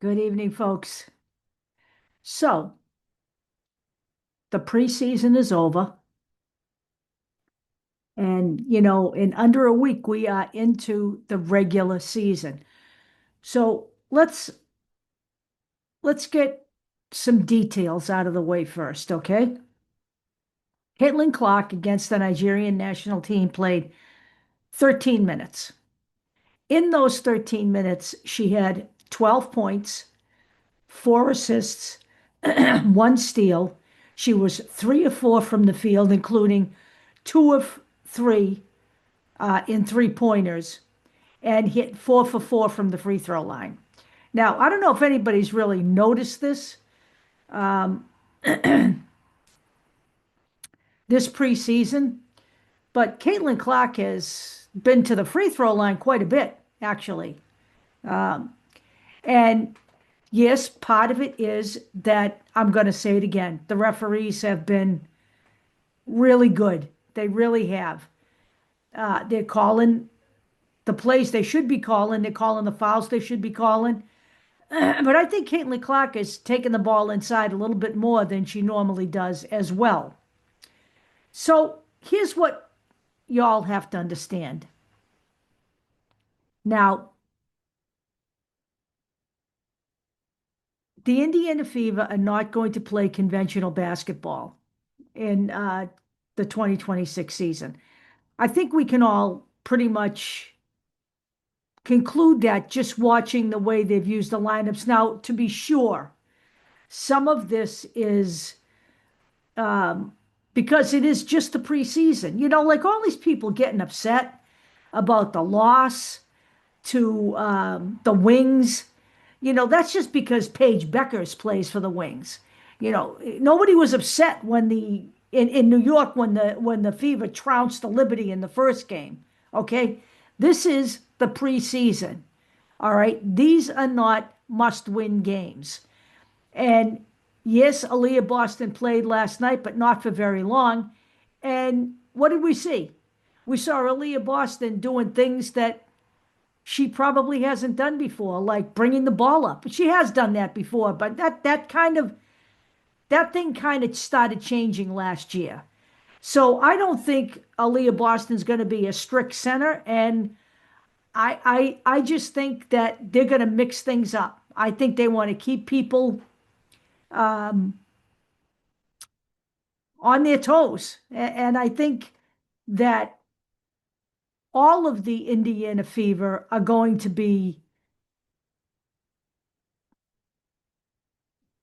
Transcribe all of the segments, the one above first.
Good evening, folks. So, the preseason is over, and in under a week we are into the regular season. So, let's get some details out of the way first, okay? Caitlin Clark against the Nigerian national team played 13 minutes. In those 13 minutes, she had 12 points, 4 assists, 1 steal. She was 3 of 4 from the field, including 2 of 3 in three-pointers, and hit 4 for 4 from the free throw line. Now, I don't know if anybody's really noticed this this preseason, but Caitlin Clark has been to the free throw line quite a bit, actually. And yes, part of it is that I'm going to say it again. The referees have been really good. They really have. They're calling the plays they should be calling. They're calling the fouls they should be calling. But I think Caitlin Clark is taking the ball inside a little bit more than she normally does as well. So here's what y'all have to understand. Now, the Indiana Fever are not going to play conventional basketball in the 2026 season. I think we can all pretty much conclude that just watching the way they've used the lineups. Now, to be sure, some of this is because it is just the preseason. Like all these people getting upset about the loss to the Wings. That's just because Paige Beckers plays for the Wings. Nobody was upset when in New York when the Fever trounced the Liberty in the first game. Okay, this is the preseason. All right, these are not must-win games. And yes, Aaliyah Boston played last night, but not for very long. And what did we see? We saw Aaliyah Boston doing things that she probably hasn't done before, like bringing the ball up. She has done that before, but that thing kind of started changing last year. So I don't think Aaliyah Boston's going to be a strict center, and I just think that they're going to mix things up. I think they want to keep people um, on their toes, and I think that all of the Indiana Fever are going to be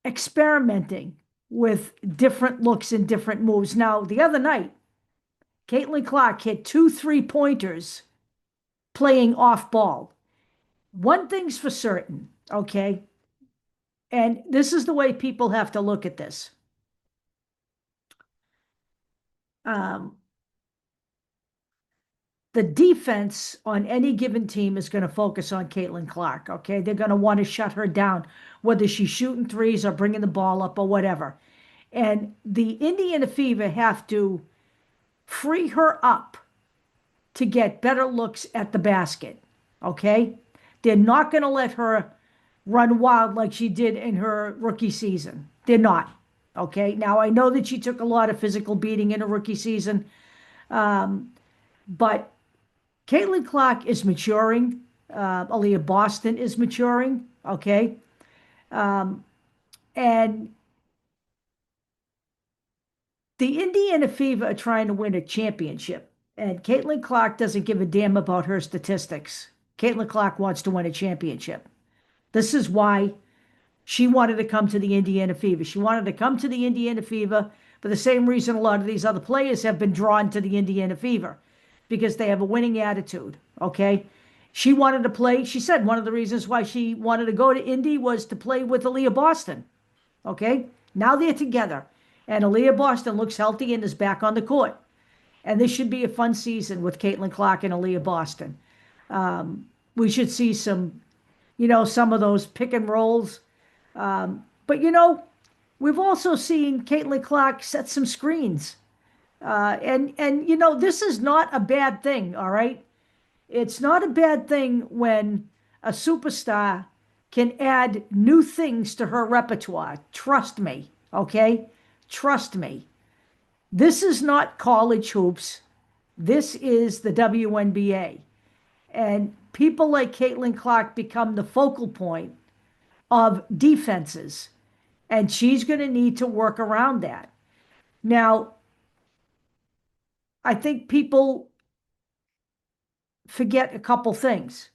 experimenting with different looks and different moves. Now, the other night, Caitlin Clark hit 2 3-pointers playing off ball. One thing's for certain, okay? And this is the way people have to look at this. Um, the defense on any given team is going to focus on Caitlin Clark, okay? They're going to want to shut her down, whether she's shooting threes or bringing the ball up or whatever. And the Indiana Fever have to free her up to get better looks at the basket, okay? They're not going to let her run wild like she did in her rookie season. They're not, okay? Now, I know that she took a lot of physical beating in her rookie season, but Caitlin Clark is maturing. Aaliyah Boston is maturing, okay? And the Indiana Fever are trying to win a championship, and Caitlin Clark doesn't give a damn about her statistics. Caitlin Clark wants to win a championship. This is why she wanted to come to the Indiana Fever. She wanted to come to the Indiana Fever for the same reason a lot of these other players have been drawn to the Indiana Fever, because they have a winning attitude, okay? She wanted to play. She said one of the reasons why she wanted to go to Indy was to play with Aaliyah Boston, okay? Now they're together, and Aaliyah Boston looks healthy and is back on the court. And this should be a fun season with Caitlin Clark and Aaliyah Boston. We should see some of those pick and rolls. But we've also seen Caitlin Clark set some screens. And this is not a bad thing, all right? It's not a bad thing when a superstar can add new things to her repertoire. Trust me, okay? Trust me. This is not college hoops. This is the WNBA. And people like Caitlin Clark become the focal point of defenses. And she's going to need to work around that. Now, I think people forget a couple things.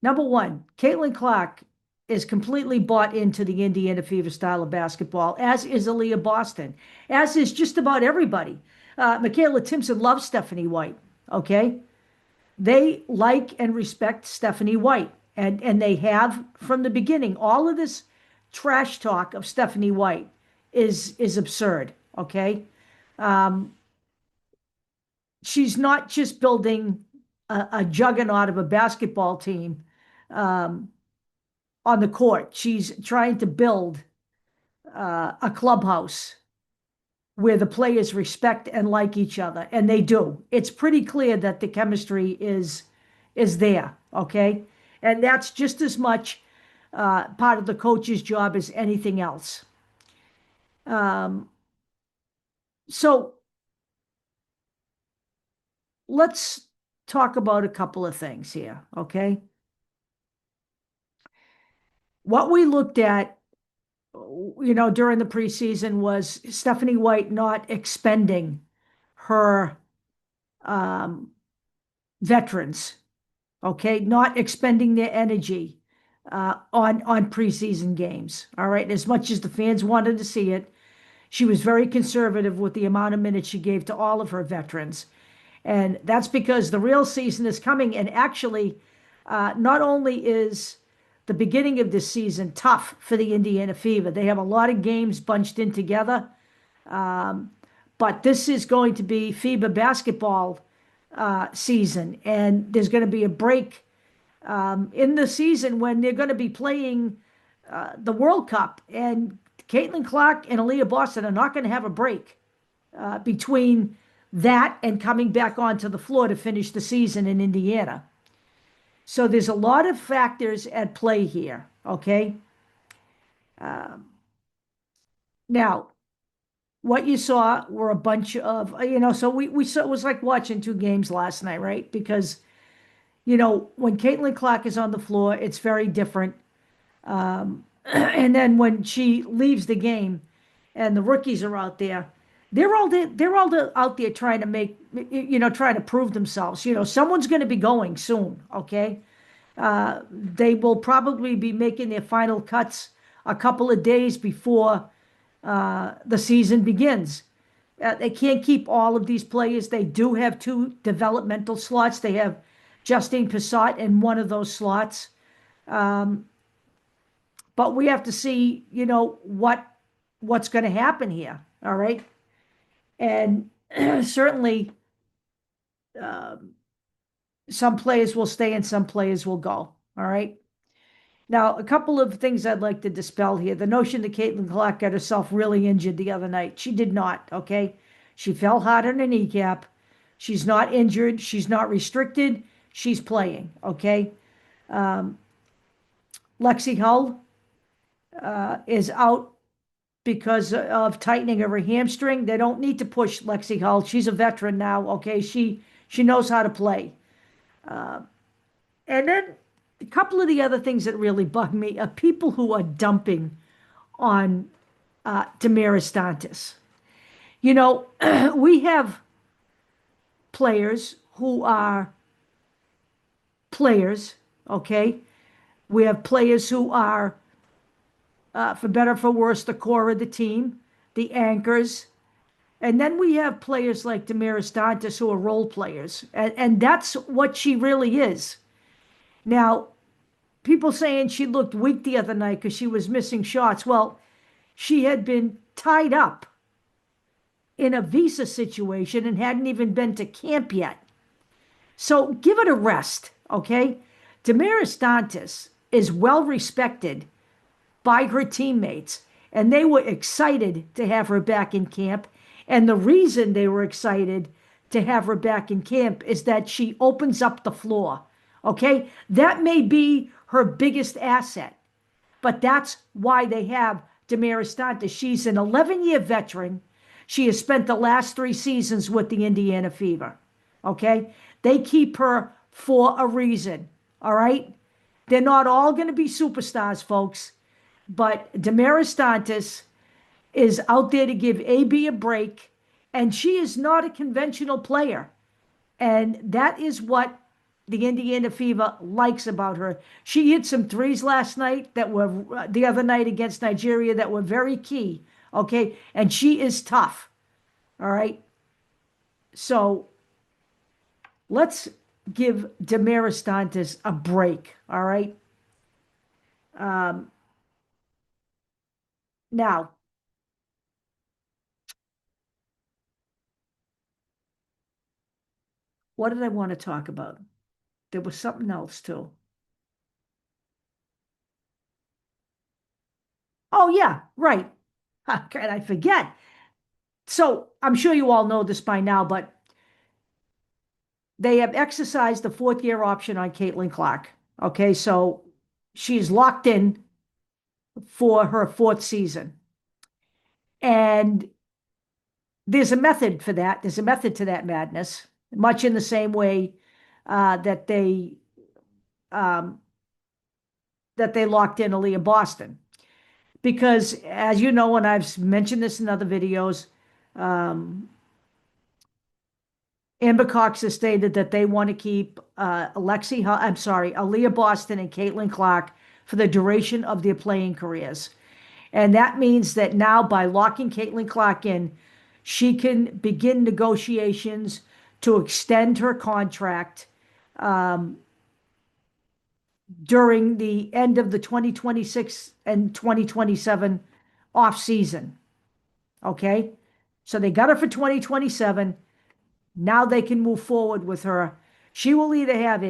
Number one, Caitlin Clark is completely bought into the Indiana Fever style of basketball, as is Aaliyah Boston, as is just about everybody. Michaela Timpson loves Stephanie White, okay? They like and respect Stephanie White, and they have from the beginning. All of this trash talk of Stephanie White is absurd, okay? Um, she's not just building a juggernaut of a basketball team um, on the court. She's trying to build a clubhouse where the players respect and like each other, and they do. It's pretty clear that the chemistry is there, okay? And that's just as much part of the coach's job as anything else. Um, so let's talk about a couple of things here, okay? What we looked at, during the preseason was Stephanie White not expending her um, veterans, okay, not expending their energy on preseason games. All right, as much as the fans wanted to see it, she was very conservative with the amount of minutes she gave to all of her veterans. And that's because the real season is coming. And actually, not only is the beginning of this season tough for the Indiana Fever, they have a lot of games bunched in together. But this is going to be FIBA basketball season, and there's going to be a break in the season when they're going to be playing the World Cup. And Caitlin Clark and Aaliyah Boston are not going to have a break between that and coming back onto the floor to finish the season in Indiana. So there's a lot of factors at play here, okay? Now, what you saw were a bunch of, so we saw, it was like watching two games last night, right? Because, when Caitlin Clark is on the floor, it's very different. And then when she leaves the game and the rookies are out there, they're all out there trying to trying to prove themselves. Someone's going to be going soon, okay? They will probably be making their final cuts a couple of days before the season begins. They can't keep all of these players. They do have two developmental slots. They have Justine Passat in one of those slots. But we have to see, what's going to happen here. All right. And certainly some players will stay and some players will go. All right. Now, a couple of things I'd like to dispel here. The notion that Caitlin Clark got herself really injured the other night. She did not, okay? She fell hard on her kneecap. She's not injured. She's not restricted. She's playing, okay? Lexi Hull is out because of tightening of her hamstring. They don't need to push Lexi Hull. She's a veteran now, okay? She knows how to play. And then a couple of the other things that really bug me are people who are dumping on Damaris Dantas. We have players who are players, okay? We have players who are, for better or for worse, the core of the team, the anchors. And then we have players like Damaris Dantas who are role players. And that's what she really is. Now, people saying she looked weak the other night because she was missing shots. Well, she had been tied up in a visa situation and hadn't even been to camp yet. So give it a rest, okay? Damaris Dantas is well respected by her teammates, and they were excited to have her back in camp. And the reason they were excited to have her back in camp is that she opens up the floor. Okay? That may be her biggest asset, but that's why they have Damaris Dantas. She's an 11-year veteran. She has spent the last 3 seasons with the Indiana Fever. Okay? They keep her for a reason. All right? They're not all going to be superstars, folks, but Damaris Dantas is out there to give AB a break, and she is not a conventional player. And that is what the Indiana Fever likes about her. She hit some threes last night that were the other night against Nigeria that were very key. Okay. And she is tough. All right. So let's give Damaris Dantas a break. All right. Um, now, what did I want to talk about? There was something else too. Oh, yeah. Right. How can I forget? So I'm sure you all know this by now, but they have exercised the 4th year option on Caitlin Clark. Okay, so she's locked in for her 4th season. And there's a method for that. There's a method to that madness, much in the same way that um, they locked in Aaliyah Boston. Because as you know, and I've mentioned this in other videos, um, Amber Cox has stated that they want to keep Aaliyah Boston and Caitlin Clark for the duration of their playing careers. And that means that now by locking Caitlin Clark in, she can begin negotiations to extend her contract um, during the end of the 2026 and 2027 off season. Okay? So they got her for 2027. Now they can move forward with her. She will either have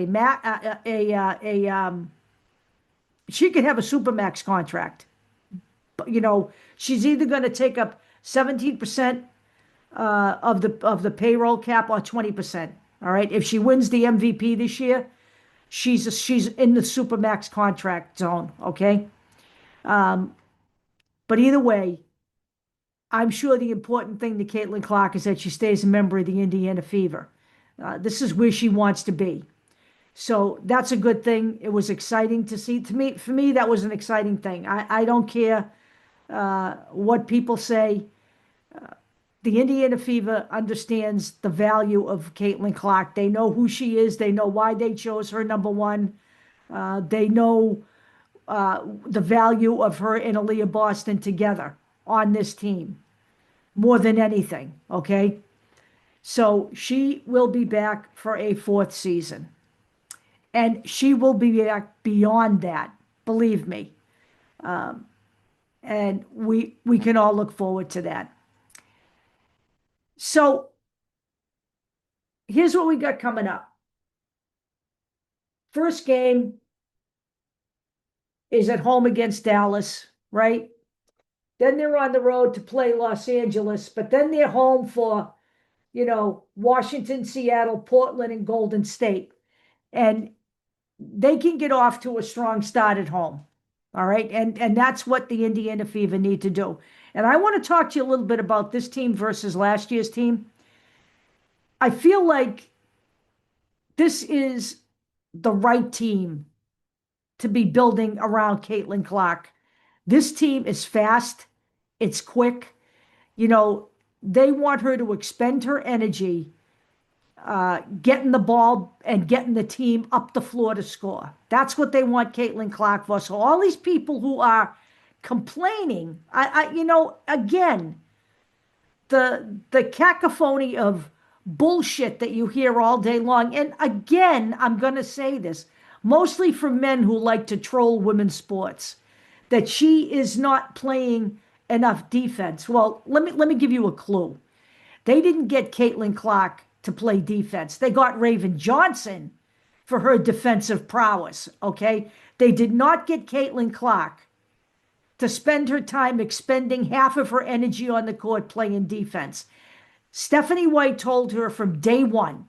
she could have a supermax contract. But, she's either going to take up 17% of the payroll cap or 20%. All right. If she wins the MVP this year, she's in the supermax contract zone. Okay. But either way, I'm sure the important thing to Caitlin Clark is that she stays a member of the Indiana Fever. This is where she wants to be. So that's a good thing. It was exciting to see. For me, that was an exciting thing. I don't care what people say. The Indiana Fever understands the value of Caitlin Clark. They know who she is. They know why they chose her number one. They know the value of her and Aaliyah Boston together on this team more than anything. Okay. So she will be back for a 4th season. And she will be back beyond that, believe me. And we can all look forward to that. So here's what we got coming up. First game is at home against Dallas, right? Then they're on the road to play Los Angeles, but then they're home for, Washington, Seattle, Portland, and Golden State. And they can get off to a strong start at home. All right. And that's what the Indiana Fever need to do. And I want to talk to you a little bit about this team versus last year's team. I feel like this is the right team to be building around Caitlin Clark. This team is fast, it's quick. They want her to expend her energy getting the ball and getting the team up the floor to score. That's what they want Caitlin Clark for. So all these people who are complaining, again, the cacophony of bullshit that you hear all day long. And again, I'm going to say this, mostly from men who like to troll women's sports, that she is not playing enough defense. Well, let me give you a clue. They didn't get Caitlin Clark to play defense. They got Raven Johnson for her defensive prowess, okay? They did not get Caitlin Clark to spend her time expending half of her energy on the court playing defense. Stephanie White told her from day one,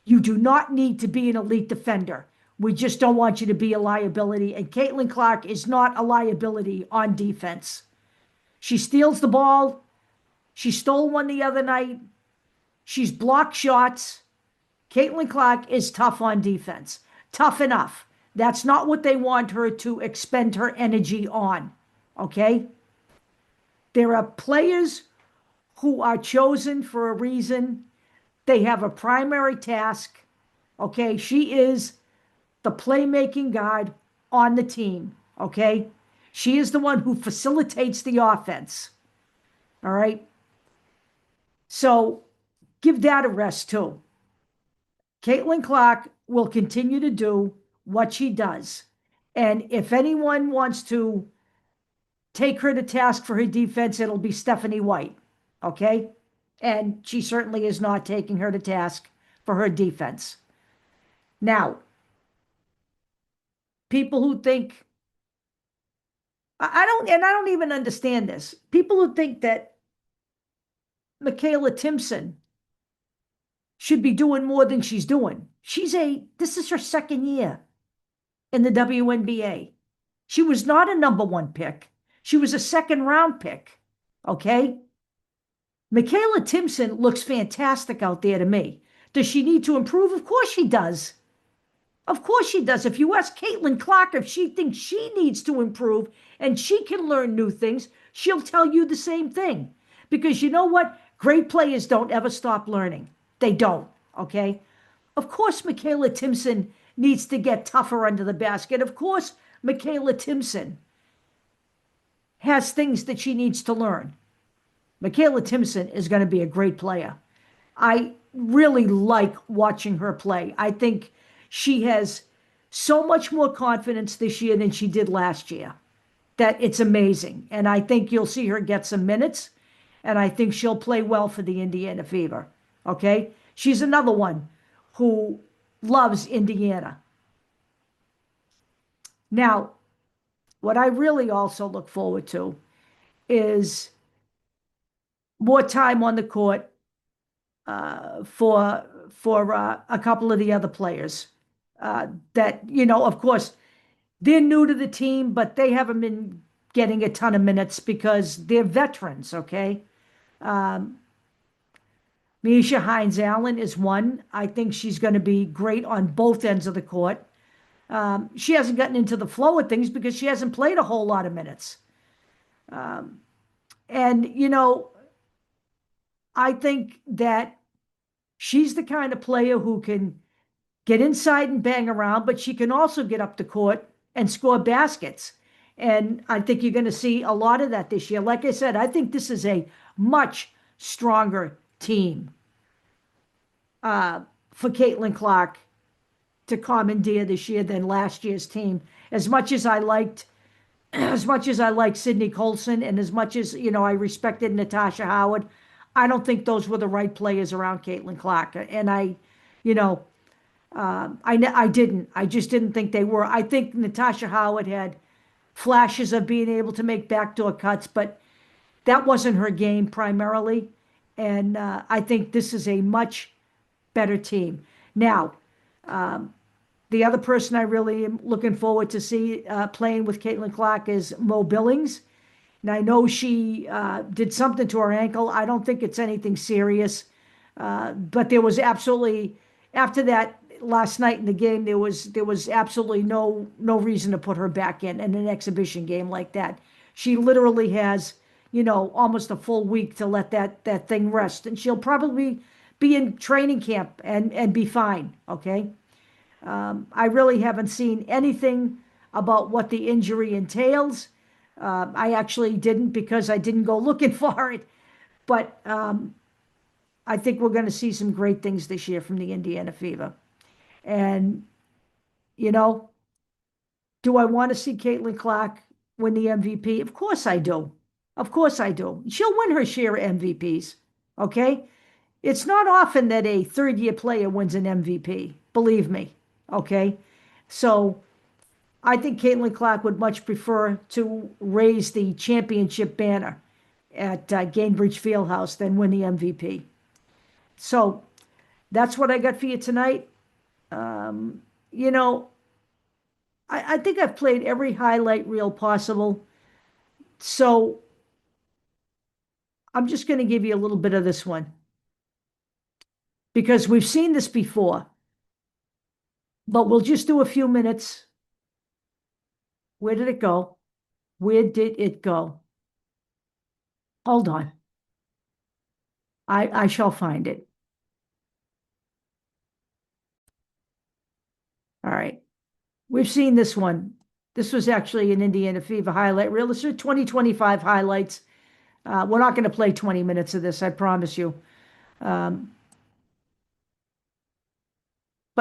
you do not need to be an elite defender. We just don't want you to be a liability. And Caitlin Clark is not a liability on defense. She steals the ball. She stole one the other night. She's blocked shots. Caitlin Clark is tough on defense. Tough enough. That's not what they want her to expend her energy on. Okay? There are players who are chosen for a reason. They have a primary task. Okay? She is the playmaking guard on the team. Okay? She is the one who facilitates the offense. All right? So give that a rest too. Caitlin Clark will continue to do what she does. And if anyone wants to take her to task for her defense, it'll be Stephanie White. Okay? And she certainly is not taking her to task for her defense. Now, people who think, I don't even understand this. People who think that Michaela Timpson should be doing more than she's doing. This is her second year in the WNBA. She was not a number one pick. She was a second round pick. Okay? Michaela Timpson looks fantastic out there to me. Does she need to improve? Of course she does. Of course she does. If you ask Caitlin Clark if she thinks she needs to improve and she can learn new things, she'll tell you the same thing. Because you know what? Great players don't ever stop learning. They don't, okay? Of course, Michaela Timpson needs to get tougher under the basket. Of course, Michaela Timpson has things that she needs to learn. Michaela Timpson is going to be a great player. I really like watching her play. I think she has so much more confidence this year than she did last year that it's amazing. And I think you'll see her get some minutes, and I think she'll play well for the Indiana Fever. Okay? She's another one who loves Indiana. Now, what I really also look forward to is more time on the court for a couple of the other players that, of course, they're new to the team, but they haven't been getting a ton of minutes because they're veterans, okay? Misha Hines Allen is one. I think she's going to be great on both ends of the court. She hasn't gotten into the flow of things because she hasn't played a whole lot of minutes. And, I think that she's the kind of player who can get inside and bang around, but she can also get up the court and score baskets. And I think you're going to see a lot of that this year. Like I said, I think this is a much stronger team for Caitlin Clark to commandeer this year than last year's team. As much as I liked Sydney Colson, and as much as I respected Natasha Howard, I don't think those were the right players around Caitlin Clark. And I didn't. I just didn't think they were. I think Natasha Howard had flashes of being able to make backdoor cuts, but that wasn't her game primarily. And I think this is a much better team. Now, the other person I really am looking forward to see playing with Caitlin Clark is Mo Billings. And I know she did something to her ankle. I don't think it's anything serious. But there was absolutely, after that last night in the game, there was absolutely no reason to put her back in an exhibition game like that. She literally has, almost a full week to let that thing rest. And she'll probably be in training camp and be fine, okay? I really haven't seen anything about what the injury entails. I actually didn't because I didn't go looking for it. But I think we're going to see some great things this year from the Indiana Fever. And, do I want to see Caitlin Clark win the MVP? Of course I do. Of course I do. She'll win her share of MVPs, okay? It's not often that a third-year player wins an MVP, believe me, okay? So I think Caitlin Clark would much prefer to raise the championship banner at Gainbridge Fieldhouse than win the MVP. So that's what I got for you tonight. You know, I think I've played every highlight reel possible. So I'm just going to give you a little bit of this one because we've seen this before, but we'll just do a few minutes. Where did it go? Where did it go? Hold on. I shall find it. All right. We've seen this one. This was actually an Indiana Fever highlight reel. This is 2025 highlights. We're not going to play 20 minutes of this, I promise you. But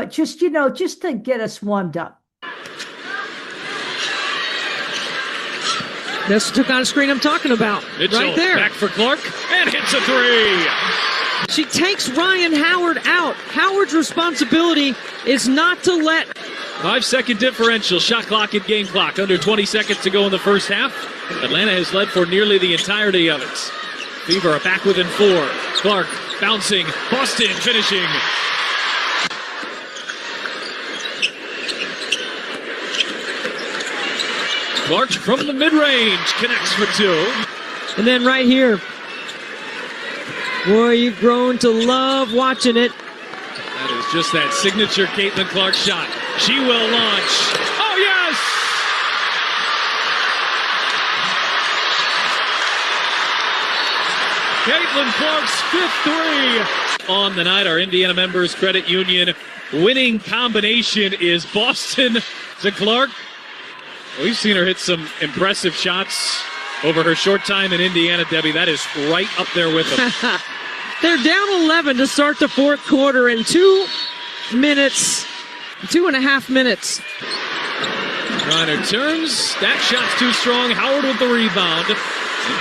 just, just to get us warmed up. That's the kind of screen I'm talking about. Mitchell right there. Back for Clark and hits a three. She takes Ryan Howard out. Howard's responsibility is not to let 5-second differential, shot clock and game clock. Under 20 seconds to go in the first half. Atlanta has led for nearly the entirety of it. Fever are back within 4. Clark bouncing. Boston finishing. Clark from the mid-range connects for 2. And then right here. Boy, you've grown to love watching it. That is just that signature Caitlin Clark shot. She will launch. Oh, yes! Caitlin Clark's 5th 3 on the night. Our Indiana Members Credit Union winning combination is Boston to Clark. We've seen her hit some impressive shots over her short time in Indiana, Debbie. That is right up there with them. They're down 11 to start the fourth quarter in 2 minutes, 2.5 minutes. Reiner turns. That shot's too strong. Howard with the rebound.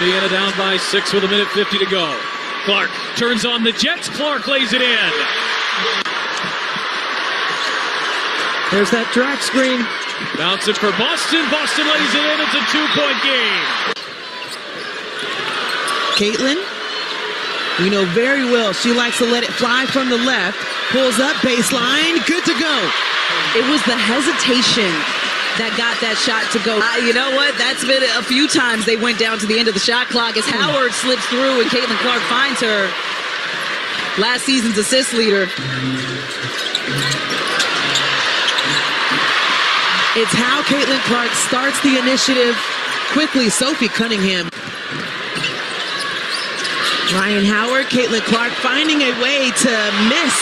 Indiana down by 6 with 1:50 to go. Clark turns on the Jets. Clark lays it in. There's that track screen. Bouncing for Boston. Boston lays it in. It's a 2-point game. Caitlin, we know very well she likes to let it fly from the left. Pulls up, baseline, good to go. It was the hesitation that got that shot to go. You know what? That's been a few times they went down to the end of the shot clock as Howard slips through and Caitlin Clark finds her. Last season's assist leader. It's how Caitlin Clark starts the initiative quickly. Sophie Cunningham. Ryan Howard, Caitlin Clark finding a way to miss.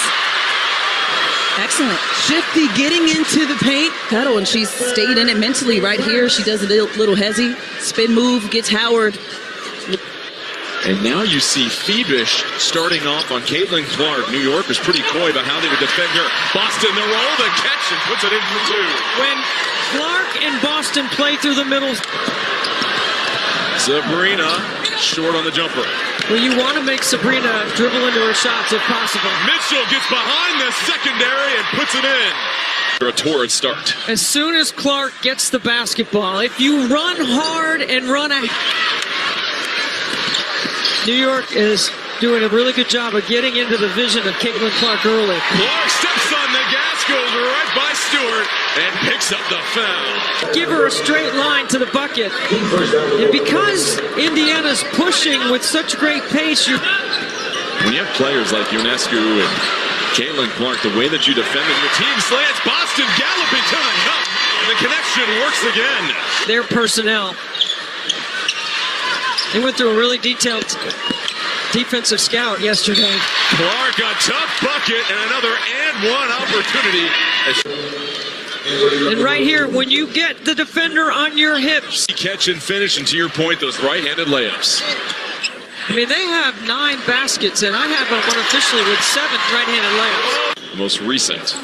Excellent. Shifty getting into the paint. Pedal, and she's stayed in it mentally right here. She does a little hezzy. Spin move, gets Howard. And now you see Phoebish starting off on Caitlin Clark. New York was pretty coy about how they would defend her. Boston, the roll, the catch, and puts it in for 2. When Clark and Boston play through the middle. Sabrina short on the jumper. Well, you want to make Sabrina dribble into her shots if possible. Mitchell gets behind the secondary and puts it in. A torrid start. As soon as Clark gets the basketball, if you run hard and run a... New York is doing a really good job of getting into the vision of Caitlin Clark early. Clark steps on the gas, goes right by Stewart, and picks up the foul. Give her a straight line to the bucket. And because Indiana's pushing with such great pace, when you have players like Ionescu and Caitlin Clark, the way that you defend them, your team slants, Boston galloping to the cup, and the connection works again. Their personnel. They went through a really detailed defensive scout yesterday. Clark, a tough bucket, and another and one opportunity. And right here, when you get the defender on your hips. Catch and finish, and to your point, those right-handed layups. I mean, they have 9 baskets, and I have one officially with 7 right-handed layups. The most recent.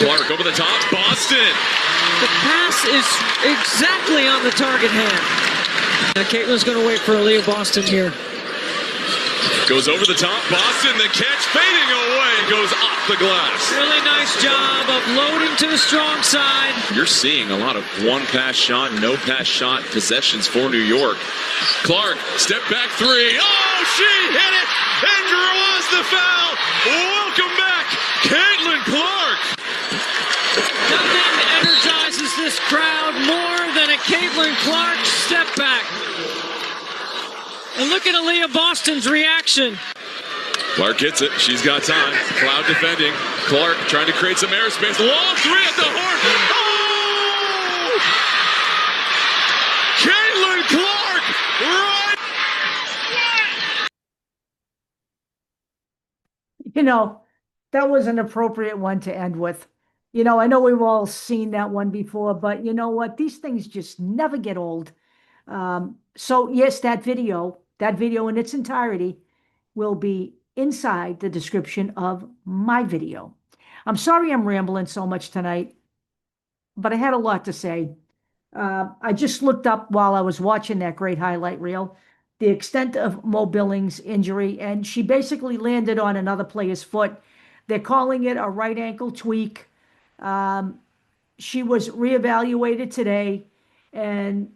Clark over the top, Boston. The pass is exactly on the target hand. Now Caitlin's going to wait for Aaliyah Boston here. Goes over the top, Boston, the catch fading away, goes off the glass. Really nice job of loading to the strong side. You're seeing a lot of one-pass shot, no-pass shot possessions for New York. Clark, step back 3. Oh, she hit it and draws the foul. Welcome back, Caitlin Clark. Nothing energizes this crowd more than a Caitlin Clark step back. And look at Aaliyah Boston's reaction. Clark gets it. She's got time. Cloud defending. Clark trying to create some airspace. Long three at the horn. Oh! Caitlin Clark right. You know, that was an appropriate one to end with. You know, I know we've all seen that one before, but you know what? These things just never get old. So yes, that video in its entirety will be inside the description of my video. I'm sorry I'm rambling so much tonight, but I had a lot to say. I just looked up while I was watching that great highlight reel the extent of Mo Billings' injury, and she basically landed on another player's foot. They're calling it a right ankle tweak. She was reevaluated today, and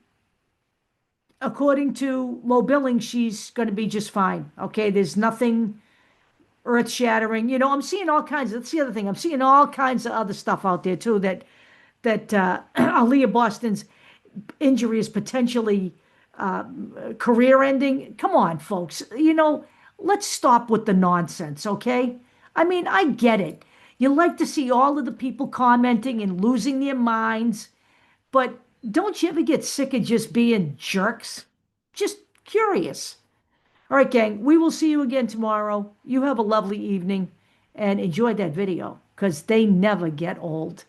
according to Mo Billings, she's going to be just fine. Okay, there's nothing earth shattering. You know, I'm seeing all kinds of, that's the other thing. I'm seeing all kinds of other stuff out there too that Aaliyah Boston's injury is potentially career ending. Come on, folks. You know, let's stop with the nonsense, okay? I mean, I get it. You like to see all of the people commenting and losing their minds, but don't you ever get sick of just being jerks? Just curious. All right, gang, we will see you again tomorrow. You have a lovely evening and enjoy that video because they never get old.